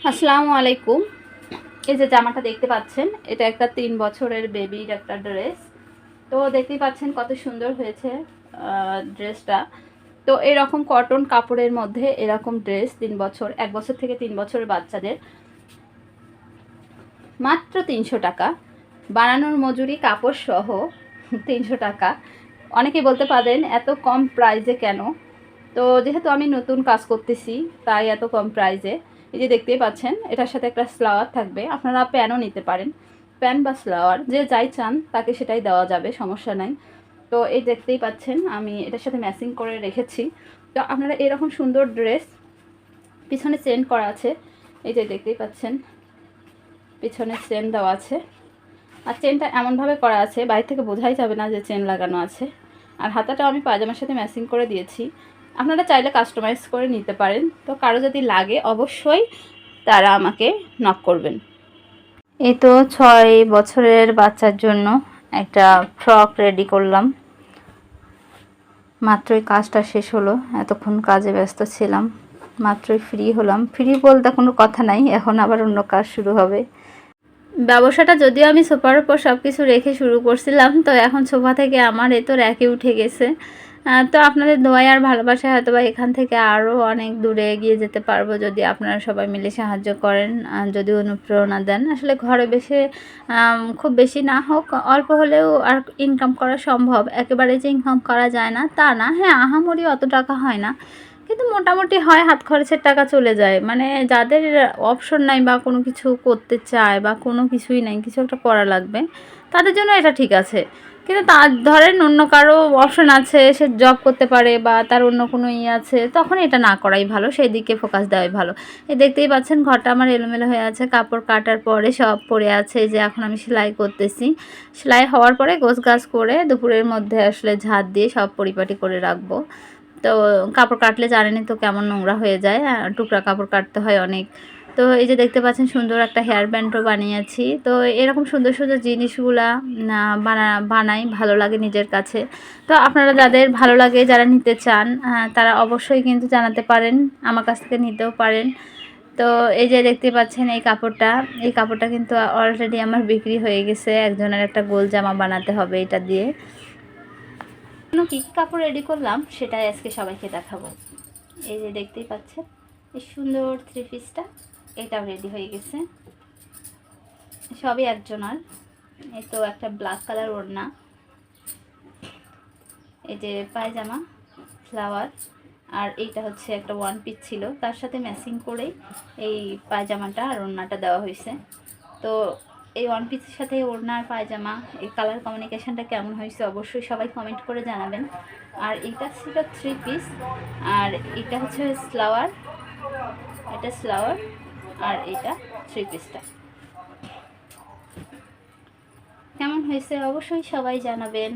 আসসালামু আলাইকুম। এই যে জামাটা দেখতে পাচ্ছেন, এটা একটা 3 বছরের বেবির একটা ড্রেস। তো দেখতেই পাচ্ছেন কত সুন্দর হয়েছে ড্রেসটা। তো এরকম কটন কাপড়ের মধ্যে এরকম ড্রেস 3 বছর, 1 বছর থেকে 3 বছরের বাচ্চাদের মাত্র 300 টাকা। বানানোর মজুরি কাপড় সহ 300 টাকা। অনেকে বলতে পারেন এত কম প্রাইসে কেন? তো যেহেতু আমি নতুন কাজ করতেছি তাই এত কম প্রাইসে। এই যে দেখতেই পাচ্ছেন, এটার সাথে একটা স্লাওয়ার থাকবে, আপনারা প্যানও নিতে পারেন। প্যান বা স্লাওয়ার যে যাই চান তাকে সেটাই দেওয়া যাবে, সমস্যা নাই। তো এই দেখতেই পাচ্ছেন আমি এটার সাথে ম্যাচিং করে রেখেছি। তো আপনারা এরকম সুন্দর ড্রেস, পিছনে চেন করা আছে, এই যে দেখতেই পাচ্ছেন পিছনে চেন দেওয়া আছে। আর চেনটা এমনভাবে করা আছে বাইরে থেকে বোঝাই যাবে না যে চেন লাগানো আছে। আর হাতাটাও আমি পায়জামার সাথে ম্যাচিং করে দিয়েছি। আপনারা চাইলে কাস্টমাইজ করে নিতে পারেন। তো কারো যদি লাগে অবশ্যই তারা আমাকে নক করবেন। এই তো 6 বছরের বাচ্চার জন্য একটা ফ্রক রেডি করলাম। মাত্রই কাজটা শেষ হলো, এতক্ষণ কাজে ব্যস্ত ছিলাম, মাত্রই ফ্রি হলাম। ফ্রি বলতে কোনো কথা নাই, এখন আবার অন্য কাজ শুরু হবে। ব্যবসাটা যদিও আমি সোফার উপর সব কিছু রেখে শুরু করছিলাম, তো এখন সোফা থেকে আমার এ তো র্যাকে উঠে গেছে। তো আপনাদের দোয়ায় আর ভালোবাসায় হয়তো বা এখান থেকে আরও অনেক দূরে এগিয়ে যেতে পারবো যদি আপনারা সবাই মিলে সাহায্য করেন, যদি অনুপ্রেরণা দেন। আসলে ঘরে বসে খুব বেশি না হোক, অল্প হলেও আর ইনকাম করা সম্ভব। একেবারে যে ইনকাম করা যায় না তা না, হ্যাঁ আহামরি অত টাকা হয় না, কিন্তু মোটামুটি হয়, হাত খরচের টাকা চলে যায়। মানে যাদের অপশন নাই বা কোনো কিছু করতে চায় বা কোনো কিছুই নাই, কিছু একটা করা লাগবে, তাদের জন্য এটা ঠিক আছে। কিন্তু তার ধরেন অন্য কারো অপশন আছে, সে জব করতে পারে বা তার অন্য কোনো আছে, তখন এটা না করাই ভালো, সেই দিকে ফোকাস দেওয়াই ভালো। এই দেখতেই পাচ্ছেন ঘরটা আমার এলোমেলো হয়ে আছে, কাপড় কাটার পরে সব পড়ে আছে। যে এখন আমি সেলাই করতেছি, সেলাই হওয়ার পরে গোছগাছ করে দুপুরের মধ্যে আসলে ঝাড় দিয়ে সব পরিপাটি করে রাখবো। তো কাপড় কাটলে জানেনই তো কেমন নোংরা হয়ে যায়, টুকরা কাপড় কাটতে হয় অনেক। তো এই যে দেখতে পাচ্ছেন সুন্দর একটা হেয়ার ব্যান্ডও বানিয়েছি। তো এরকম সুন্দর সুন্দর জিনিসগুলা বানাই, ভালো লাগে নিজের কাছে। তো আপনারা যাদের ভালো লাগে, যারা নিতে চান, তারা অবশ্যই কিন্তু জানাতে পারেন, আমার কাছ থেকে নিতেও পারেন। তো এই যে দেখতে পাচ্ছেন এই কাপড়টা কিন্তু অলরেডি আমার বিক্রি হয়ে গেছে। একজনের একটা গোল জামা বানাতে হবে এটা দিয়ে। কী কী কাপড় রেডি করলাম সেটাই আজকে সবাইকে দেখাবো। এই যে দেখতেই পাচ্ছেন এই সুন্দর 3 পিসটা, এটাও রেডি হয়ে গেছে, সবই একজনের। এই তো একটা ব্ল্যাক কালার ওড়না, এই যে পায়জামা ফ্লাওয়ার, আর এইটা হচ্ছে একটা 1 পিস ছিল, তার সাথে ম্যাচিং করেই এই পায়জামাটা আর ওড়নাটা দেওয়া হয়েছে। তো এই 1 পিসের সাথে ওড়না আর পায়জামা, এই কালার কমিউনিকেশনটা কেমন হয়েছে অবশ্যই সবাই কমেন্ট করে জানাবেন। আর এটা ছিল 3 পিস, আর এটা হচ্ছে স্লাওয়ার, এটা স্লাওয়ার, আর এটা 3 পিসটা। কেমন হয়েছে অবশ্যই সবাই জানাবেন।